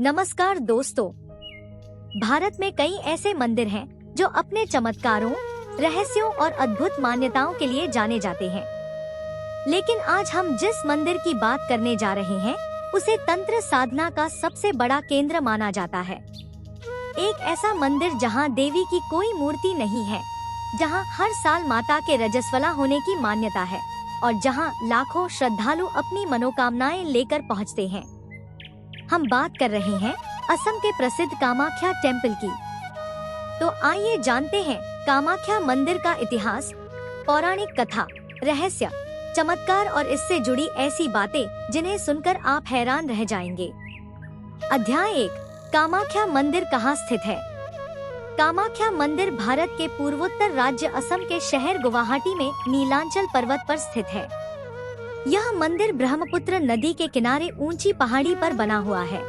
नमस्कार दोस्तों। भारत में कई ऐसे मंदिर हैं जो अपने चमत्कारों, रहस्यों और अद्भुत मान्यताओं के लिए जाने जाते हैं। लेकिन आज हम जिस मंदिर की बात करने जा रहे हैं, उसे तंत्र साधना का सबसे बड़ा केंद्र माना जाता है। एक ऐसा मंदिर जहां देवी की कोई मूर्ति नहीं है, जहां हर साल माता के रजस्वला होने की मान्यता है और जहां लाखों श्रद्धालु अपनी मनोकामनाएं लेकर पहुंचते हैं। हम बात कर रहे हैं असम के प्रसिद्ध कामाख्या टेम्पल की। तो आइए जानते हैं कामाख्या मंदिर का इतिहास, पौराणिक कथा, रहस्य, चमत्कार और इससे जुड़ी ऐसी बातें जिन्हें सुनकर आप हैरान रह जाएंगे। अध्याय 1, कामाख्या मंदिर कहाँ स्थित है? कामाख्या मंदिर भारत के पूर्वोत्तर राज्य असम के शहर गुवाहाटी में नीलांचल पर्वत पर स्थित है। यह मंदिर ब्रह्मपुत्र नदी के किनारे ऊंची पहाड़ी पर बना हुआ है।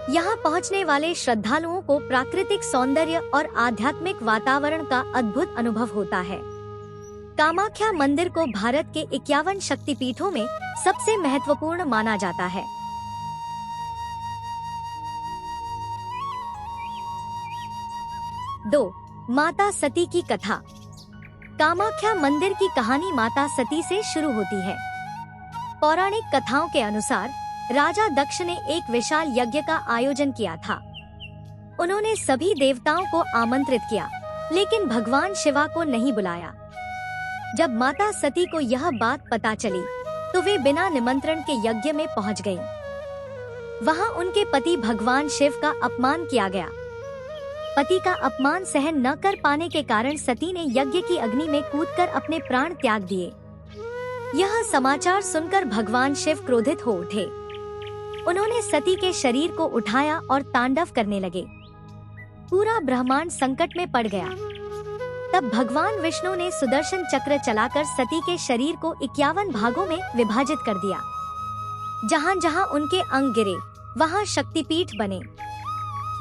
यहाँ पहुँचने वाले श्रद्धालुओं को प्राकृतिक सौंदर्य और आध्यात्मिक वातावरण का अद्भुत अनुभव होता है। कामाख्या मंदिर को भारत के 51 शक्तिपीठों में सबसे महत्वपूर्ण माना जाता है। दो, माता सती की कथा। कामाख्या मंदिर की कहानी माता सती से शुरू होती है। पौराणिक कथाओं के अनुसार राजा दक्ष ने एक विशाल यज्ञ का आयोजन किया था। उन्होंने सभी देवताओं को आमंत्रित किया, लेकिन भगवान शिवा को नहीं बुलाया। जब माता सती को यह बात पता चली, तो वे बिना निमंत्रण के यज्ञ में पहुंच गईं। वहां उनके पति भगवान शिव का अपमान किया गया। पति का अपमान सहन न कर पाने के कारण सती ने यज्ञ की अग्नि में कूदकर अपने प्राण त्याग दिए। यह समाचार सुनकर भगवान शिव क्रोधित हो उठे। उन्होंने सती के शरीर को उठाया और तांडव करने लगे। पूरा ब्रह्मांड संकट में पड़ गया। तब भगवान विष्णु ने सुदर्शन चक्र चलाकर सती के शरीर को 51 भागों में विभाजित कर दिया। जहां जहां उनके अंग गिरे, वहां शक्तिपीठ बने।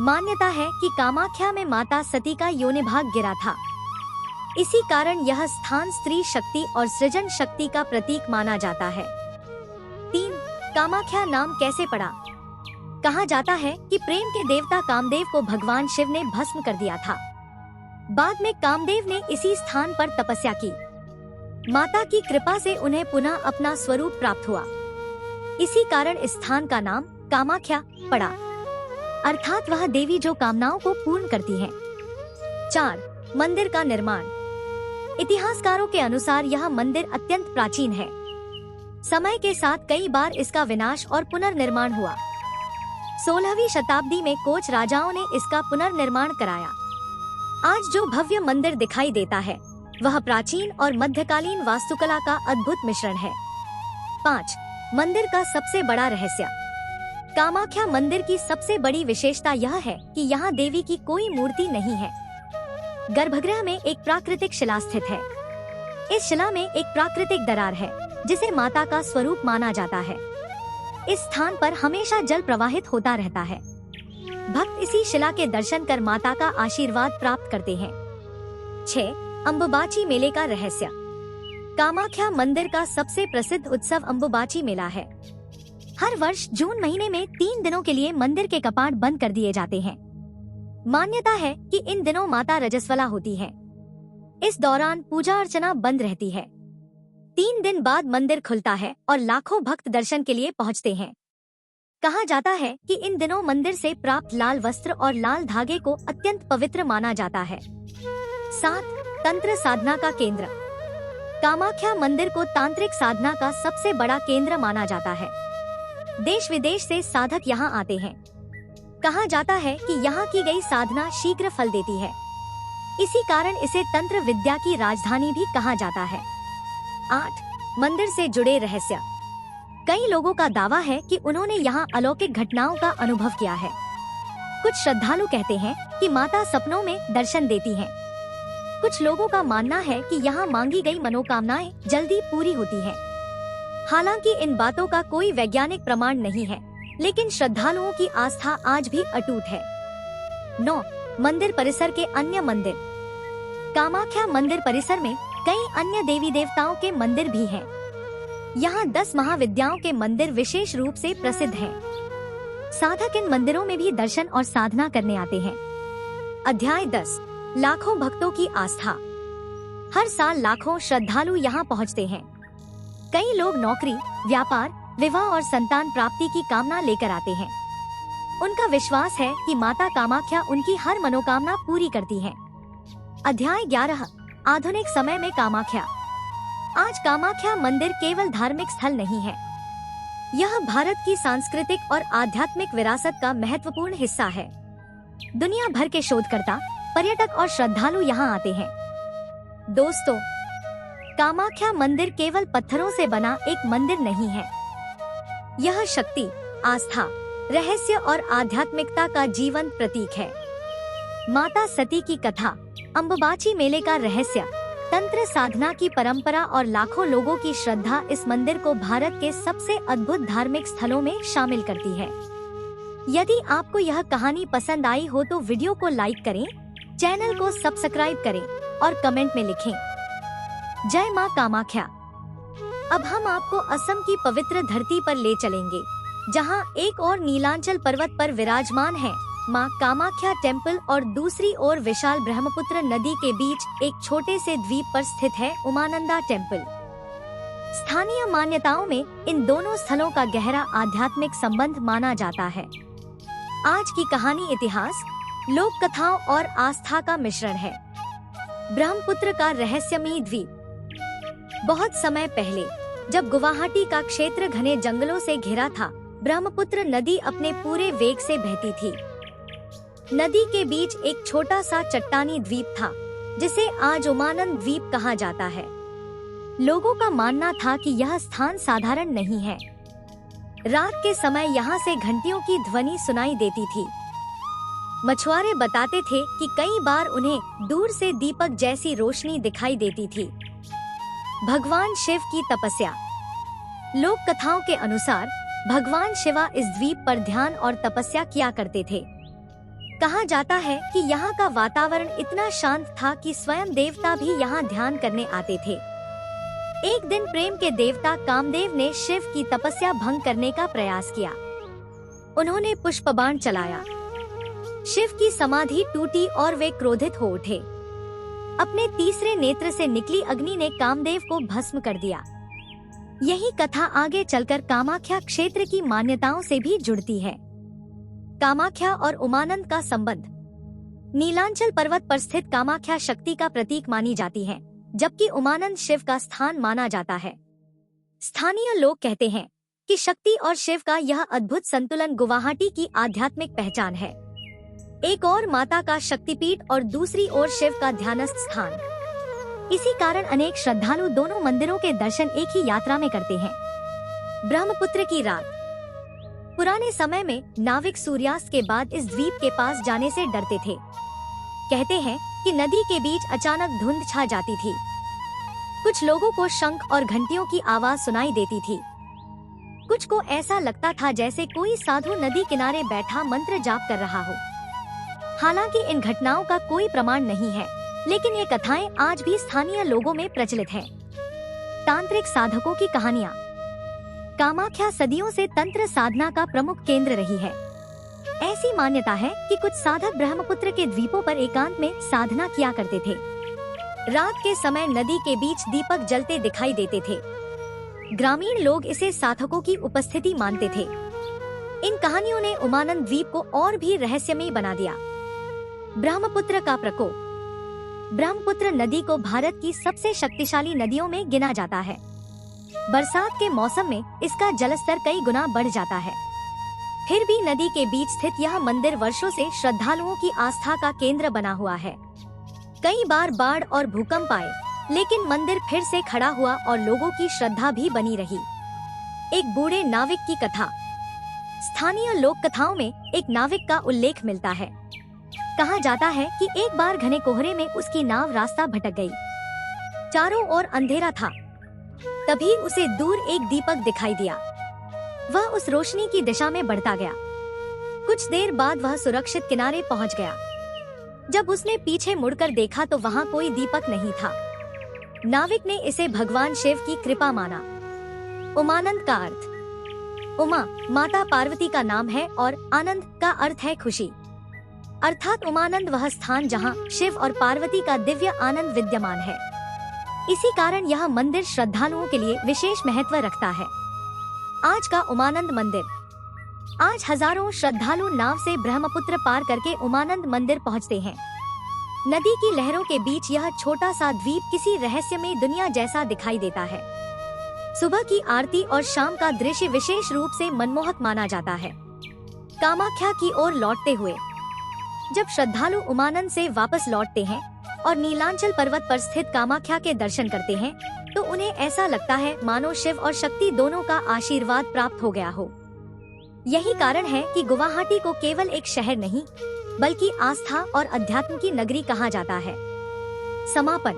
मान्यता है कि कामाख्या में माता सती का योनि भाग गिरा था। इसी कारण यह स्थान स्त्री शक्ति और सृजन शक्ति का प्रतीक माना जाता है। 3, कामाख्या नाम कैसे पड़ा? कहा जाता है कि प्रेम के देवता कामदेव को भगवान शिव ने भस्म कर दिया था। बाद में कामदेव ने इसी स्थान पर तपस्या की। माता की कृपा से उन्हें पुनः अपना स्वरूप प्राप्त हुआ। इसी कारण इस स्थान का नाम कामाख्या पड़ा, अर्थात वह देवी जो कामनाओं को पूर्ण करती है। 4, मंदिर का निर्माण। इतिहासकारों के अनुसार यह मंदिर अत्यंत प्राचीन है। समय के साथ कई बार इसका विनाश और पुनर्निर्माण हुआ। 16वीं शताब्दी में कोच राजाओं ने इसका पुनर्निर्माण कराया। आज जो भव्य मंदिर दिखाई देता है, वह प्राचीन और मध्यकालीन वास्तुकला का अद्भुत मिश्रण है। 5, मंदिर का सबसे बड़ा रहस्य। कामाख्या मंदिर की सबसे बड़ी विशेषता यह है कि यहाँ देवी की कोई मूर्ति नहीं है। गर्भगृह में एक प्राकृतिक शिला स्थित है। इस शिला में एक प्राकृतिक दरार है, जिसे माता का स्वरूप माना जाता है। इस स्थान पर हमेशा जल प्रवाहित होता रहता है। भक्त इसी शिला के दर्शन कर माता का आशीर्वाद प्राप्त करते हैं। 6, अम्बुबाची मेले का रहस्य। कामाख्या मंदिर का सबसे प्रसिद्ध उत्सव अम्बुबाची मेला है। हर वर्ष जून महीने में 3 दिनों के लिए मंदिर के कपाट बंद कर दिए जाते हैं। मान्यता है कि इन दिनों माता रजस्वला होती है। इस दौरान पूजा अर्चना बंद रहती है। 3 दिन बाद मंदिर खुलता है और लाखों भक्त दर्शन के लिए पहुंचते हैं। कहा जाता है कि इन दिनों मंदिर से प्राप्त लाल वस्त्र और लाल धागे को अत्यंत पवित्र माना जाता है। 7, तंत्र साधना का केंद्र। कामाख्या मंदिर को तांत्रिक साधना का सबसे बड़ा केंद्र माना जाता है। देश विदेश से साधक यहाँ आते हैं। कहा जाता है कि यहाँ की गई साधना शीघ्र फल देती है। इसी कारण इसे तंत्र विद्या की राजधानी भी कहा जाता है। 8, मंदिर से जुड़े रहस्य। कई लोगों का दावा है कि उन्होंने यहाँ अलौकिक घटनाओं का अनुभव किया है। कुछ श्रद्धालु कहते हैं कि माता सपनों में दर्शन देती हैं। कुछ लोगों का मानना है कि यहाँ मांगी गई मनोकामनाएं जल्दी पूरी होती हैं। हालांकि इन बातों का कोई वैज्ञानिक प्रमाण नहीं है, लेकिन श्रद्धालुओं की आस्था आज भी अटूट है। 9, मंदिर परिसर के अन्य मंदिर। कामाख्या मंदिर परिसर में कई अन्य देवी देवताओं के मंदिर भी हैं। यहाँ 10 महाविद्याओं के मंदिर विशेष रूप से प्रसिद्ध हैं। साधक इन मंदिरों में भी दर्शन और साधना करने आते हैं। अध्याय 10 लाखों भक्तों की आस्था। हर साल लाखों श्रद्धालु यहाँ पहुँचते हैं। कई लोग नौकरी, व्यापार, विवाह और संतान प्राप्ति की कामना लेकर आते हैं। उनका विश्वास है कि माता कामाख्या उनकी हर मनोकामना पूरी करती है। अध्याय 11 आधुनिक समय में कामाख्या। आज कामाख्या मंदिर केवल धार्मिक स्थल नहीं है, यह भारत की सांस्कृतिक और आध्यात्मिक विरासत का महत्वपूर्ण हिस्सा है। दुनिया भर के शोधकर्ता, पर्यटक और श्रद्धालु यहाँ आते हैं। दोस्तों, कामाख्या मंदिर केवल पत्थरों से बना एक मंदिर नहीं है, यह शक्ति, आस्था, रहस्य और आध्यात्मिकता का जीवंत प्रतीक है। माता सती की कथा, अंबुबाची मेले का रहस्य, तंत्र साधना की परंपरा और लाखों लोगों की श्रद्धा इस मंदिर को भारत के सबसे अद्भुत धार्मिक स्थलों में शामिल करती है। यदि आपको यह कहानी पसंद आई हो तो वीडियो को लाइक करें, चैनल को सब्सक्राइब करें और कमेंट में लिखें जय मां कामाख्या। अब हम आपको असम की पवित्र धरती पर ले चलेंगे, जहां एक और नीलांचल पर्वत पर विराजमान है मां कामाख्या टेम्पल और दूसरी ओर विशाल ब्रह्मपुत्र नदी के बीच एक छोटे से द्वीप पर स्थित है उमानंदा टेम्पल। स्थानीय मान्यताओं में इन दोनों स्थलों का गहरा आध्यात्मिक संबंध माना जाता है। आज की कहानी इतिहास, लोक कथाओं और आस्था का मिश्रण है। ब्रह्मपुत्र का रहस्यमयी द्वीप। बहुत समय पहले, जब गुवाहाटी का क्षेत्र घने जंगलों से घिरा था, ब्रह्मपुत्र नदी अपने पूरे वेग से बहती थी। नदी के बीच एक छोटा सा चट्टानी द्वीप था, जिसे आज उमानंद द्वीप कहा जाता है। लोगों का मानना था कि यह स्थान साधारण नहीं है। रात के समय यहाँ से घंटियों की ध्वनि सुनाई देती थी। मछुआरे बताते थे कि कई बार उन्हें दूर से दीपक जैसी रोशनी दिखाई देती थी। भगवान शिव की तपस्या। लोक कथाओं के अनुसार भगवान शिवा इस द्वीप पर ध्यान और तपस्या किया करते थे। कहा जाता है कि यहाँ का वातावरण इतना शांत था कि स्वयं देवता भी यहाँ ध्यान करने आते थे। एक दिन प्रेम के देवता कामदेव ने शिव की तपस्या भंग करने का प्रयास किया। उन्होंने पुष्पबाण चलाया। शिव की समाधि टूटी और वे क्रोधित हो उठे। अपने तीसरे नेत्र से निकली अग्नि ने कामदेव को भस्म कर दिया। यही कथा आगे चलकर कामाख्या क्षेत्र की मान्यताओं से भी जुड़ती है। कामाख्या और उमानंद का संबंध। नीलांचल पर्वत पर स्थित कामाख्या शक्ति का प्रतीक मानी जाती है, जबकि उमानंद शिव का स्थान माना जाता है। स्थानीय लोग कहते हैं कि शक्ति और शिव का यह अद्भुत संतुलन गुवाहाटी की आध्यात्मिक पहचान है। एक और माता का शक्तिपीठ और दूसरी ओर शिव का ध्यानस्थ स्थान। इसी कारण अनेक श्रद्धालु दोनों मंदिरों के दर्शन एक ही यात्रा में करते हैं। ब्रह्मपुत्र की रात। पुराने समय में नाविक सूर्यास्त के बाद इस द्वीप के पास जाने से डरते थे। कहते हैं कि नदी के बीच अचानक धुंध छा जाती थी। कुछ लोगों को शंख और घंटियों की आवाज सुनाई देती थी। कुछ को ऐसा लगता था जैसे कोई साधु नदी किनारे बैठा मंत्र जाप कर रहा हो। हालांकि इन घटनाओं का कोई प्रमाण नहीं है, लेकिन ये कथाएं आज भी स्थानीय लोगों में प्रचलित हैं। तांत्रिक साधकों की कहानियां। कामाख्या सदियों से तंत्र साधना का प्रमुख केंद्र रही है। ऐसी मान्यता है कि कुछ साधक ब्रह्मपुत्र के द्वीपों पर एकांत में साधना किया करते थे। रात के समय नदी के बीच दीपक जलते दिखाई देते थे। ग्रामीण लोग इसे साधकों की उपस्थिति मानते थे। इन कहानियों ने उमानंद द्वीप को और भी रहस्यमयी बना दिया। ब्रह्मपुत्र का प्रकोप। ब्रह्मपुत्र नदी को भारत की सबसे शक्तिशाली नदियों में गिना जाता है। बरसात के मौसम में इसका जलस्तर कई गुना बढ़ जाता है। फिर भी नदी के बीच स्थित यह मंदिर वर्षों से श्रद्धालुओं की आस्था का केंद्र बना हुआ है। कई बार बाढ़ और भूकंप आए, लेकिन मंदिर फिर से खड़ा हुआ और लोगों की श्रद्धा भी बनी रही। एक बूढ़े नाविक की कथा। स्थानीय लोक कथाओं में एक नाविक का उल्लेख मिलता है। कहा जाता है कि एक बार घने कोहरे में उसकी नाव रास्ता भटक गई। चारों ओर अंधेरा था। तभी उसे दूर एक दीपक दिखाई दिया। वह उस रोशनी की दिशा में बढ़ता गया। कुछ देर बाद वह सुरक्षित किनारे पहुंच गया। जब उसने पीछे मुड़कर देखा तो वहां कोई दीपक नहीं था। नाविक ने इसे भगवान शिव की कृपा माना। उमानंद का अर्थ। उमा माता पार्वती का नाम है और आनंद का अर्थ है खुशी, अर्थात उमानंद वह स्थान जहां शिव और पार्वती का दिव्य आनंद विद्यमान है। इसी कारण यह मंदिर श्रद्धालुओं के लिए विशेष महत्व रखता है। आज का उमानंद मंदिर। आज हजारों श्रद्धालु नाव से ब्रह्मपुत्र पार करके उमानंद मंदिर पहुंचते हैं। नदी की लहरों के बीच यह छोटा सा द्वीप किसी रहस्यमय दुनिया जैसा दिखाई देता है। सुबह की आरती और शाम का दृश्य विशेष रूप से मनमोहक माना जाता है। कामाख्या की ओर लौटते हुए जब श्रद्धालु उमानंद से वापस लौटते हैं और नीलांचल पर्वत पर स्थित कामाख्या के दर्शन करते हैं तो उन्हें ऐसा लगता है मानो शिव और शक्ति दोनों का आशीर्वाद प्राप्त हो गया हो। यही कारण है कि गुवाहाटी को केवल एक शहर नहीं बल्कि आस्था और अध्यात्म की नगरी कहा जाता है। समापन।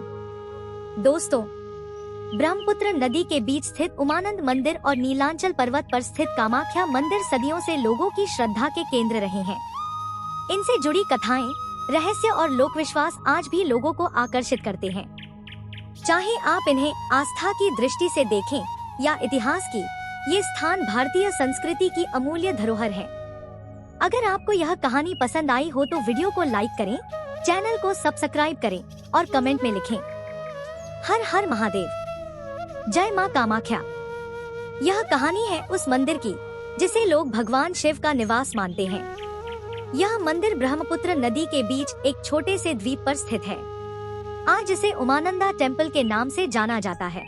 दोस्तों, ब्रह्मपुत्र नदी के बीच स्थित उमानंद मंदिर और नीलांचल पर्वत पर स्थित कामाख्या मंदिर सदियों से लोगों की श्रद्धा के केंद्र रहे हैं। इनसे जुड़ी कथाएं, रहस्य और लोक विश्वास आज भी लोगों को आकर्षित करते हैं। चाहे आप इन्हें आस्था की दृष्टि से देखें या इतिहास की, ये स्थान भारतीय संस्कृति की अमूल्य धरोहर है। अगर आपको यह कहानी पसंद आई हो तो वीडियो को लाइक करें, चैनल को सब्सक्राइब करें और कमेंट में लिखें हर हर महादेव, जय मां कामाख्या। यह कहानी है उस मंदिर की जिसे लोग भगवान शिव का निवास मानते हैं। यह मंदिर ब्रह्मपुत्र नदी के बीच एक छोटे से द्वीप पर स्थित है। आज इसे उमानंदा टेम्पल के नाम से जाना जाता है।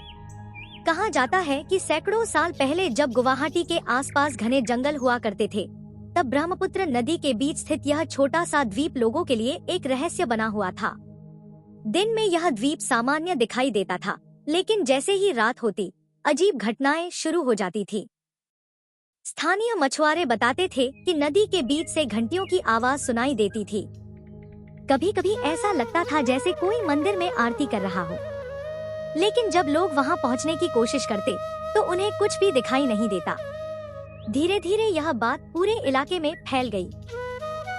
कहा जाता है कि सैकड़ों साल पहले जब गुवाहाटी के आसपास घने जंगल हुआ करते थे, तब ब्रह्मपुत्र नदी के बीच स्थित यह छोटा सा द्वीप लोगों के लिए एक रहस्य बना हुआ था। दिन में यह द्वीप सामान्य दिखाई देता था, लेकिन जैसे ही रात होती, अजीब घटनाएं शुरू हो जाती थी। स्थानीय मछुआरे बताते थे कि नदी के बीच से घंटियों की आवाज सुनाई देती थी। कभी कभी ऐसा लगता था जैसे कोई मंदिर में आरती कर रहा हो। लेकिन जब लोग वहां पहुंचने की कोशिश करते तो उन्हें कुछ भी दिखाई नहीं देता। धीरे धीरे यह बात पूरे इलाके में फैल गई।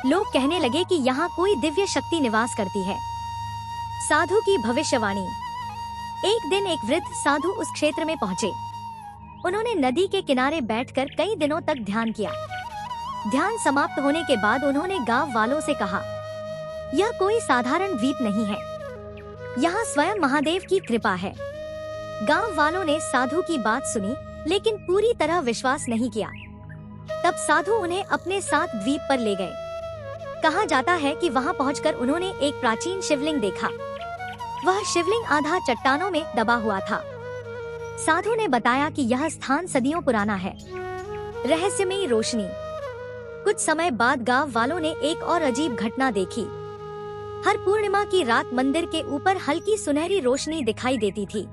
लोग कहने लगे कि यहाँ कोई दिव्य शक्ति निवास करती है। साधु की भविष्यवाणी। एक दिन एक वृद्ध साधु उस क्षेत्र में पहुँचे। उन्होंने नदी के किनारे बैठकर कई दिनों तक ध्यान किया। ध्यान समाप्त होने के बाद उन्होंने गांव वालों से कहा, यह कोई साधारण द्वीप नहीं है, यहाँ स्वयं महादेव की कृपा है। गांव वालों ने साधु की बात सुनी, लेकिन पूरी तरह विश्वास नहीं किया। तब साधु उन्हें अपने साथ द्वीप पर ले गए। कहा जाता है कि वहाँ पहुंचकर उन्होंने एक प्राचीन शिवलिंग देखा। वह शिवलिंग आधा चट्टानों में दबा हुआ था। साधु ने बताया कि यह स्थान सदियों पुराना है। रहस्यमयी रोशनी। कुछ समय बाद गांव वालों ने एक और अजीब घटना देखी। हर पूर्णिमा की रात मंदिर के ऊपर हल्की सुनहरी रोशनी दिखाई देती थी।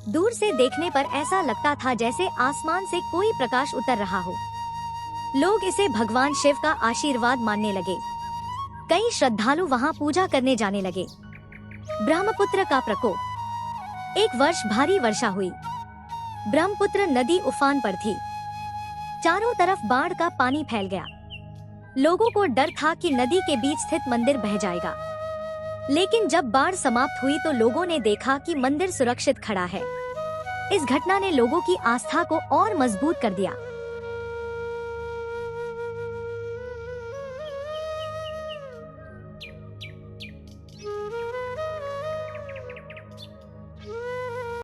दूर से देखने पर ऐसा लगता था जैसे आसमान से कोई प्रकाश उतर रहा हो। लोग इसे भगवान शिव का आशीर्वाद मानने लगे। कई श्रद्धालु वहां पूजा करने जाने लगे। ब्रह्मपुत्र का प्रकोप। एक वर्ष भारी वर्षा हुई। ब्रह्मपुत्र नदी उफान पर थी। चारों तरफ बाढ़ का पानी फैल गया। लोगों को डर था कि नदी के बीच स्थित मंदिर बह जाएगा। लेकिन जब बाढ़ समाप्त हुई तो लोगों ने देखा कि मंदिर सुरक्षित खड़ा है। इस घटना ने लोगों की आस्था को और मजबूत कर दिया।